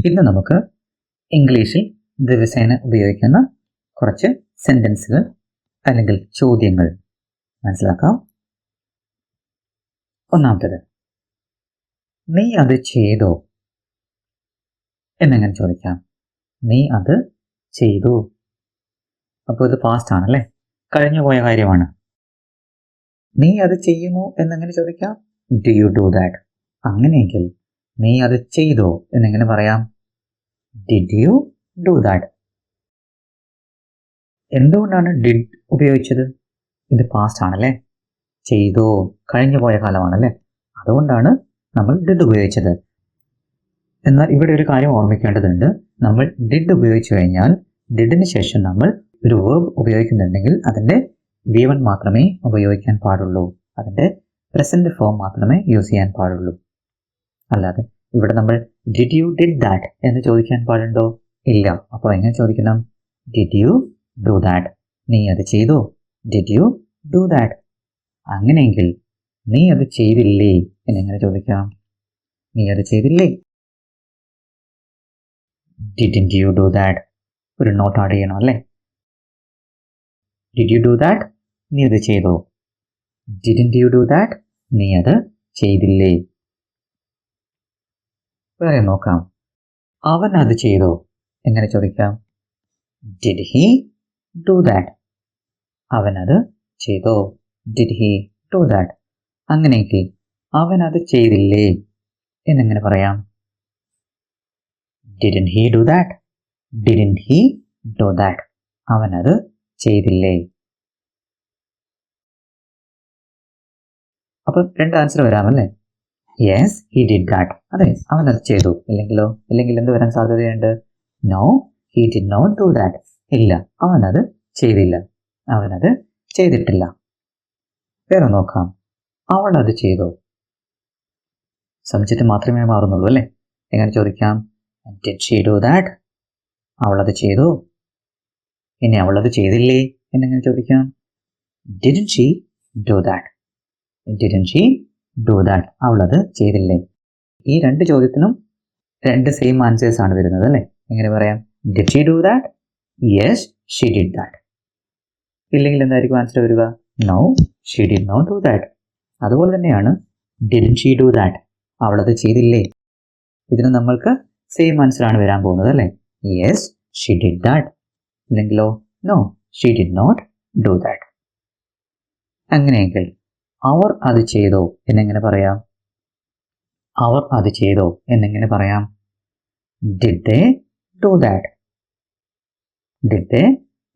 ഇന്ന് നമുക്ക് ഇംഗ്ലീഷിൽ ദിവസേന ഉപയോഗിക്കുന്ന കുറച്ച് സെന്റൻസുകൾ അല്ലെങ്കിൽ ചോദ്യങ്ങൾ മനസ്സിലാക്കാം. ഒന്നാമത്തേത്, നീ അത് ചെയ്തോ എന്നെങ്ങനെ ചോദിക്കാം? നീ അത് ചെയ്തു. അപ്പോൾ ഇത് പാസ്റ്റ് ആണല്ലേ, കഴിഞ്ഞു പോയ കാര്യമാണ്. നീ അത് ചെയ്യുമോ എന്നെങ്ങനെ ചോദിക്കാം? Do you do that. അങ്ങനെയെങ്കിൽ നീ അത് ചെയ്തോ എന്നെങ്ങനെ പറയാം? Did you do that. എന്തുകൊണ്ടാണ് ഡിഡ് ഉപയോഗിച്ചത്? ഇത് പാസ്റ്റ് ആണല്ലേ, ചെയ്തോ കഴിഞ്ഞു പോയ കാലമാണല്ലേ, അതുകൊണ്ടാണ് നമ്മൾ ഡിഡ് ഉപയോഗിച്ചത്. എന്നാൽ ഇവിടെ ഒരു കാര്യം ഓർമ്മിക്കേണ്ടതുണ്ട്. നമ്മൾ ഡിഡ് ഉപയോഗിച്ചു കഴിഞ്ഞാൽ ഡിഡിന് ശേഷം നമ്മൾ ഒരു വേർബ് ഉപയോഗിക്കുന്നുണ്ടെങ്കിൽ അതിൻ്റെ V1 മാത്രമേ ഉപയോഗിക്കാൻ പാടുള്ളൂ. അതിൻ്റെ പ്രസന്റ് ഫോം മാത്രമേ യൂസ് ചെയ്യാൻ പാടുള്ളൂ. അല്ലാതെ ഇവിടെ നമ്മൾ ഡിഡ് യു ഡിഡ് ദാറ്റ് എന്ന് ചോദിക്കാൻ പാടുണ്ടോ? ഇല്ല. അപ്പോൾ എങ്ങനെ ചോദിക്കണം? Did you do that. നീ അത് ചെയ്തോ? Did you do that. അങ്ങനെയെങ്കിൽ നീ അത് ചെയ്തില്ലേ എന്നെങ്ങനെ ചോദിക്കാം? നീ അത് ചെയ്തില്ലേ? Didn't you do that. ഒരു നോട്ട് ആഡ് ചെയ്യണം അല്ലേ? Did you do that? നീ അത് ചെയ്തോ? Didn't you do that? നീ അത് ചെയ്തില്ലേ? വേറെ നോക്കാം. അവൻ അത് ചെയ്തോ എങ്ങനെ ചോദിക്കാം? Did he do that. അവൻ അത് ചെയ്തോ? Did he do that. അങ്ങനെയെങ്കിൽ അവൻ അത് ചെയ്തില്ലേ എന്നെങ്ങനെ പറയാം? Didn't he do that. Didn't he do that. അവൻ അത് ചെയ്തില്ലേ? അപ്പം രണ്ട് ആൻസർ വരാമല്ലേ? Yes he did that. അതെ, അവൻ അത് ചെയ്തു. ഇല്ലെങ്കിലോ? ഇല്ലെങ്കിൽ എന്ത് വരാൻ സാധ്യതയുണ്ട്? No he did not do that. ഇല്ല, അവനത് ചെയ്തില്ല, അവനത് ചെയ്തിട്ടില്ല. വേറെ നോക്കാം. അവൾ അത് ചെയ്തോ? സബ്ജക്റ്റ് മാത്രമേ മാറുന്നുള്ളൂ അല്ലേ? എങ്ങനെ ചോദിക്കാം? Did she do that. അവളത് ചെയ്തോ? ഇനി അവളത് ചെയ്തില്ലേ എന്നെങ്ങനെ ചോദിക്കാം? Didn't she do that. Didn't she do that. അവളത് ചെയ്തില്ലേ? ഈ രണ്ട് ചോദ്യത്തിനും രണ്ട് സെയിം ആൻസേഴ്സ് ആണ് വരുന്നത് അല്ലേ? എങ്ങനെ പറയാം? Did she do that? Yes she did that. ഇല്ലെങ്കിൽ എന്തായിരിക്കും ആൻസർ വരിക? No she did not do that. അതുപോലെ തന്നെയാണ് ഡിഡ്ന്റ് ഷീ ഡു ദാറ്റ്. അവളത് ചെയ്തില്ലേ? ഇതിന് നമ്മൾക്ക് സെയിം ആൻസർ ആണ് വരാൻ പോകുന്നത് അല്ലേ? Yes she did that. ഇല്ലെങ്കിലോ? No she did not do that. അങ്ങനെയെങ്കിൽ അവർ അത് ചെയ്തോ എന്നെങ്ങനെ പറയാം? അവർ അത് ചെയ്തോ എന്നെങ്ങനെ പറയാം? Did they do that. Did they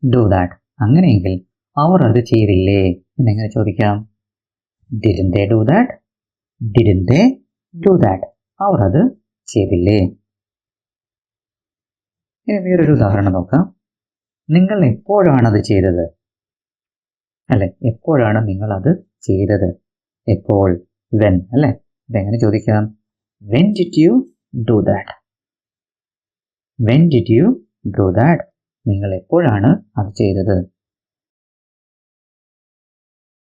do that. അങ്ങനെയെങ്കിൽ അവർ അത് ചെയ്തില്ലേ എന്നെങ്ങനെ ചോദിക്കാം? Didn't they do that. Didn't they do that. അവർ അത് ചെയ്തില്ലേ? ഇനി വേറൊരു ഉദാഹരണം നോക്കാം. നിങ്ങൾ എപ്പോഴാണ് അത് ചെയ്തത്? അല്ലെ, എപ്പോഴാണ് നിങ്ങൾ അത് ചെയ്തത്? എപ്പോൾ? വെൻ അല്ലെ? ഇതെങ്ങനെ ചോദിക്കാം? When did you do that. When did you do that. നിങ്ങൾ എപ്പോഴാണ് അത് ചെയ്തത്?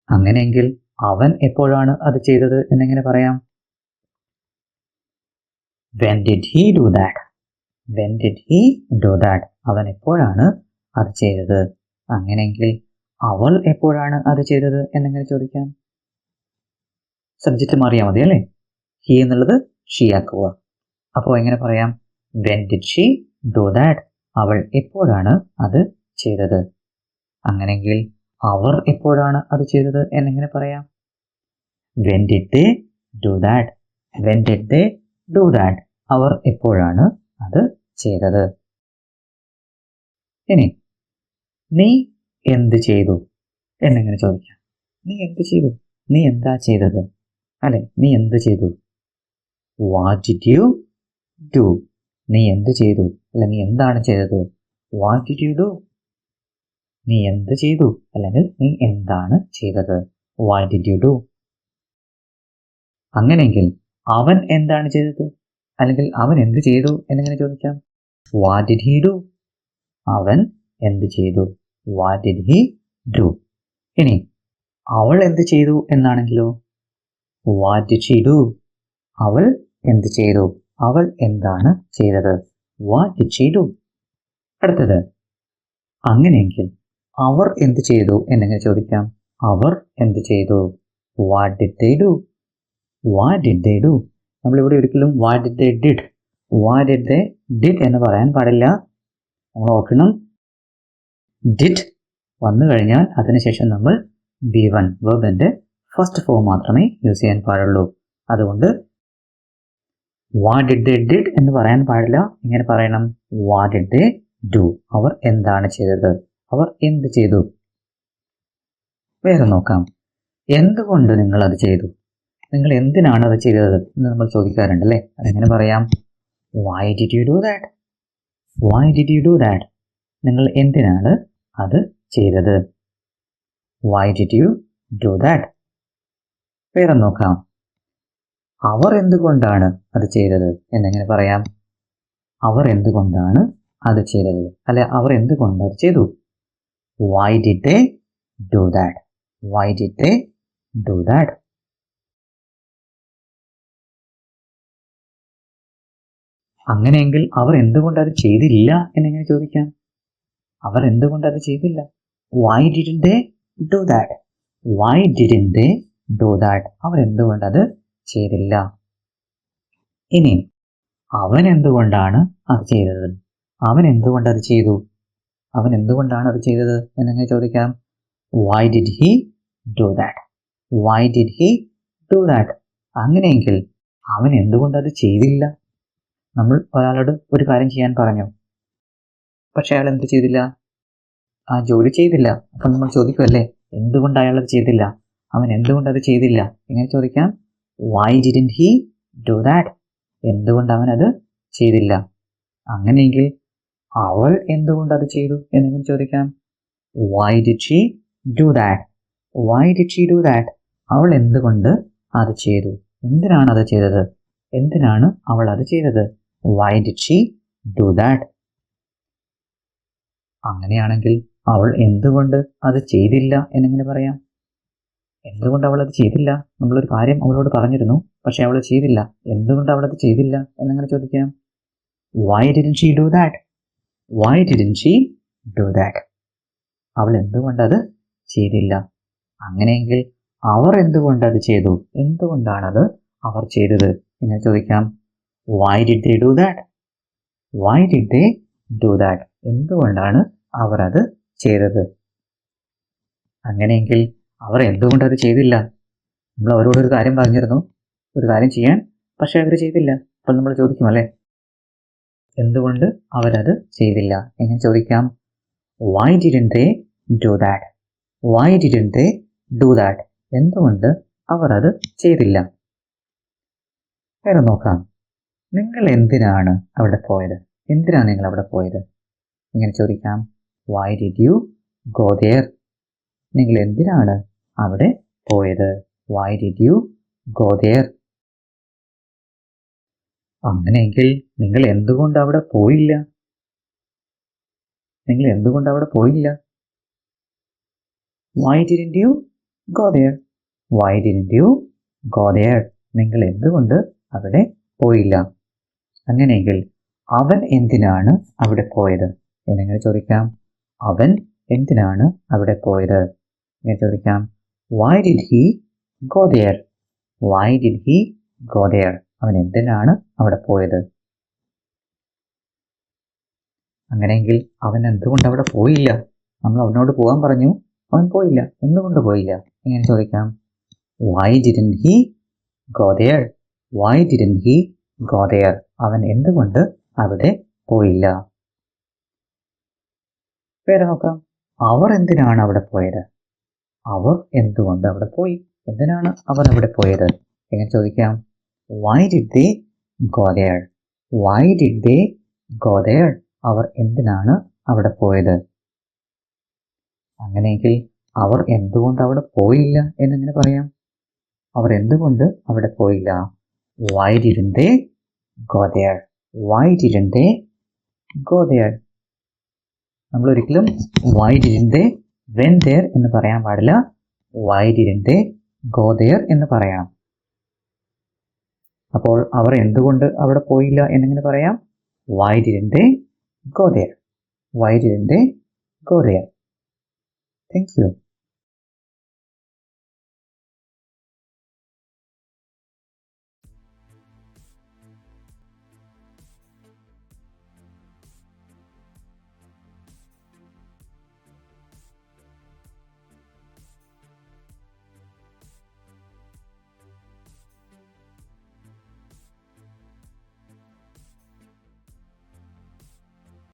അങ്ങനെയെങ്കിൽ അവൻ എപ്പോഴാണ് അത് ചെയ്തത് എന്നെങ്ങനെ പറയാം? When did he do that. When did he do that. അവൻ എപ്പോഴാണ് അത് ചെയ്തത്? അങ്ങനെയെങ്കിൽ അവൾ എപ്പോഴാണ് അത് ചെയ്തത് എന്നെങ്ങനെ ചോദിക്കാം? സബ്ജക്റ്റ് മാറിയാൽ മതി അല്ലേ? ഹി എന്നുള്ളത് ഷീ ആക്കുക. അപ്പോൾ എങ്ങനെ പറയാം? When did she do that. അവൾ എപ്പോഴാണ് അത് ചെയ്തത്? അങ്ങനെയെങ്കിൽ അവർ എപ്പോഴാണ് അത് ചെയ്തത് എന്നെങ്ങനെ പറയാം? When did they do that. When did they do that. അവർ എപ്പോഴാണ് അത് ചെയ്തത്? ഇനി നീ എന്ത് ചെയ്തു എന്നെങ്ങനെ ചോദിക്കാം? നീ എന്ത് ചെയ്തു? നീ എന്താ ചെയ്തത് അല്ലെ? നീ എന്ത് ചെയ്തു? What did you do. നീ എന്ത് ചെയ്തു അല്ലെ? നീ എന്താണ് ചെയ്തത്? What did you do. നീ എന്ത് ചെയ്തു അല്ലെങ്കിൽ നീ എന്താണ് ചെയ്തത്? What did you do. അങ്ങനെയെങ്കിൽ അവൻ എന്താണ് ചെയ്തത് അല്ലെങ്കിൽ അവൻ എന്ത് ചെയ്തു എന്നെങ്ങനെ ചോദിക്കാം? What did he do. അവൻ എന്ത് ചെയ്തു? What did he do. ഇനി അവൾ എന്ത് ചെയ്തു എന്നാണെങ്കിലോ? What did she do. അവൾ എന്ത് ചെയ്തു? അവൾ എന്താണ് ചെയ്തത്? What did she do? അടുത്തത്, അങ്ങനെയെങ്കിൽ അവർ എന്ത് ചെയ്തു എന്നെങ്ങനെ ചോദിക്കാം? അവർ എന്ത് ചെയ്തു? What did they do? What did they do? നമ്മളിവിടെ ഒരിക്കലും what did they did, what did they did എന്ന് പറയാൻ പാടില്ല. നമ്മൾ ഓർക്കണം, ഡിഡ് വന്നു കഴിഞ്ഞാൽ അതിനുശേഷം നമ്മൾ V1 വെർബിന്റെ ഫസ്റ്റ് ഫോം മാത്രമേ യൂസ് ചെയ്യാൻ പാടുള്ളൂ. അതുകൊണ്ട് വാട്ട് ഡിഡ് ദേ ഡിഡ് എന്ന് പറയാൻ പാടില്ല. ഇങ്ങനെ പറയണം, വാട്ട് ഡിഡ് ദേ ഡു? അവർ എന്താണ് ചെയ്തത്? അവർ എന്ത് ചെയ്തു? വേറെ നോക്കാം. എന്തുകൊണ്ട് നിങ്ങൾ അത് ചെയ്തു? നിങ്ങൾ എന്തിനാണ് അത് ചെയ്തത് എന്ന് നമ്മൾ ചോദിക്കാറുണ്ട് അല്ലേ? അതെങ്ങനെ പറയാം? Y did you do that? Y did you do that? നിങ്ങൾ എന്തിനാണ് അത് ചെയ്തത്? Y did you do that? വേറെ നോക്കാം. അവർ എന്തുകൊണ്ടാണ് അത് ചെയ്തത് എന്നെങ്ങനെ പറയാം? അവർ എന്തുകൊണ്ടാണ് അത് ചെയ്തത്? അല്ലെ, അവർ എന്തുകൊണ്ട് അത് ചെയ്തു? Y did they do that? Y did they do that? അങ്ങനെയെങ്കിൽ അവർ എന്തുകൊണ്ട് അത് ചെയ്തില്ല എന്നെങ്ങനെ ചോദിക്കാം? അവർ എന്തുകൊണ്ട് അത് ചെയ്തില്ല? Why didn't they do that? Why didn't they do that? അവർ എന്തുകൊണ്ട് അത് ചെയ്തില്ല? ഇനി അവൻ എന്തുകൊണ്ടാണ് അത് ചെയ്തത്? അവൻ എന്തുകൊണ്ട് അത് ചെയ്തു? അവൻ എന്തുകൊണ്ടാണ് അത് ചെയ്തത് എന്നെങ്ങനെ ചോദിക്കാം? Why did he do that? Why did he do that? അങ്ങനെയെങ്കിൽ അവൻ എന്തുകൊണ്ട് അത് ചെയ്തില്ല? നമ്മൾ ഒരാളോട് ഒരു കാര്യം ചെയ്യാൻ പറഞ്ഞു, പക്ഷെ അയാൾ എന്ത് ചെയ്തില്ല? ആ ജോലി ചെയ്തില്ല. അപ്പം നമ്മൾ ചോദിക്കുമല്ലേ, എന്തുകൊണ്ട് അയാൾ അത് ചെയ്തില്ല? അവൻ എന്തുകൊണ്ട് അത് ചെയ്തില്ല? എങ്ങനെ ചോദിക്കാം? Why didn't he do that? എന്തുകൊണ്ട് അവൻ അത് ചെയ്തില്ല? അങ്ങനെയെങ്കിൽ അവൾ എന്തുകൊണ്ട് അത് ചെയ്തു എന്നെങ്ങനെ ചോദിക്കാം? Why did she do that? Why did she do that? അവൾ എന്തുകൊണ്ട് അത് ചെയ്തു? എന്തിനാണ് അത് ചെയ്തത്? എന്തിനാണ് അവൾ അത് ചെയ്തത്? Why did she do that? അങ്ങനെയാണെങ്കിൽ അവൾ എന്തുകൊണ്ട് അത് ചെയ്തില്ല എന്നെങ്ങനെ പറയാം? എന്തുകൊണ്ട് അവൾ അത് ചെയ്തില്ല? നമ്മളൊരു കാര്യം അവളോട് പറഞ്ഞിരുന്നു, പക്ഷെ അവൾ ചെയ്തില്ല. എന്തുകൊണ്ട് അവൾ അത് ചെയ്തില്ല എന്നെങ്ങനെ ചോദിക്കാം? Why didn't she do that? Why didn't she do that? അവൾ എന്തുകൊണ്ട് അത് ചെയ്തില്ല? അങ്ങനെയെങ്കിൽ അവർ എന്തുകൊണ്ട് അത് ചെയ്തു? എന്തുകൊണ്ടാണത് അവർ ചെയ്തത് എന്ന് ചോദിക്കാം? Why did they do that? Y did they do that? എന്തുകൊണ്ടാണ് അവർ അത് ചെയ്തത്? അങ്ങനെയെങ്കിൽ അവർ എന്തുകൊണ്ട് അത് ചെയ്തില്ല? നമ്മൾ അവരോട് ഒരു കാര്യം പറഞ്ഞിരുന്നു, ഒരു കാര്യം ചെയ്യാൻ, പക്ഷെ അവർ ചെയ്തില്ല. അപ്പം നമ്മൾ ചോദിക്കും അല്ലേ, എന്തുകൊണ്ട് അവരത് ചെയ്തില്ല? എങ്ങനെ ചോദിക്കാം? Why didn't they do that? Why didn't they do that? എന്തുകൊണ്ട് അവർ അത് ചെയ്തില്ല? വേറെ നോക്കാം. നിങ്ങൾ എന്തിനാണ് അവിടെ പോയത്? എന്തിനാണ് നിങ്ങൾ അവിടെ പോയത്? ഇങ്ങനെ ചോദിക്കാം. Why did you go there? നിങ്ങൾ എന്തിനാണ് അവിടെ പോയത്? Why did you go there? അങ്ങനെയെങ്കിൽ നിങ്ങൾ എന്തുകൊണ്ട് അവിടെ പോയില്ല? നിങ്ങൾ എന്തുകൊണ്ട് അവിടെ പോയില്ല? Why didn't you go there? Why didn't you go there? നിങ്ങൾ എന്തുകൊണ്ട് അവിടെ പോയില്ല? അങ്ങനെയെങ്കിൽ അവൻ എന്തിനാണ് അവിടെ പോയത് എന്നെങ്ങനെ ചോദിക്കാം? അവൻ എന്തിനാണ് അവിടെ പോയത്? ഇങ്ങനെ ചോദിക്കാം. Why did he go there? Why did he go there? അവൻ എന്തിനാണ് അവിടെ പോയത്? അങ്ങനെയെങ്കിൽ അവൻ എന്തുകൊണ്ട് അവിടെ പോയില്ല? നമ്മൾ അവനോട് പോകാൻ പറഞ്ഞു, അവൻ പോയില്ല. എന്തുകൊണ്ട് പോയില്ല? ഇങ്ങനെ ചോദിക്കാം. Why didn't he go there? Why didn't he go there? അവൻ എന്തുകൊണ്ട് അവിടെ പോയില്ല? വേറെ നോക്കാം. അവർ എന്തിനാണ് അവിടെ പോയത്? അവർ എന്തുകൊണ്ട് അവിടെ പോയി? എന്തിനാണ് അവർ അവിടെ പോയത്? എങ്ങനെ ചോദിക്കാം? Why did they go there? Why did they go there? അവർ എന്തിനാണ് അവിടെ പോയത്? അങ്ങനെയെങ്കിൽ അവർ എന്തുകൊണ്ട് അവിടെ പോയില്ല എന്നെങ്ങനെ പറയാം? അവർ എന്തുകൊണ്ട് അവിടെ പോയില്ല? Why didn't they go there? Why didn't they go there? നമ്മൾ ഒരിക്കലും why didn't they went there എന്ന് പറയാൻ പാടില്ല. Why didn't they go there എന്ന് പറയണം. അപ്പോൾ അവർ എന്തുകൊണ്ട് അവിടെ പോയില്ല എന്നിങ്ങനെ പറയാം? Why didn't they go there? Why didn't they go there? Thank you.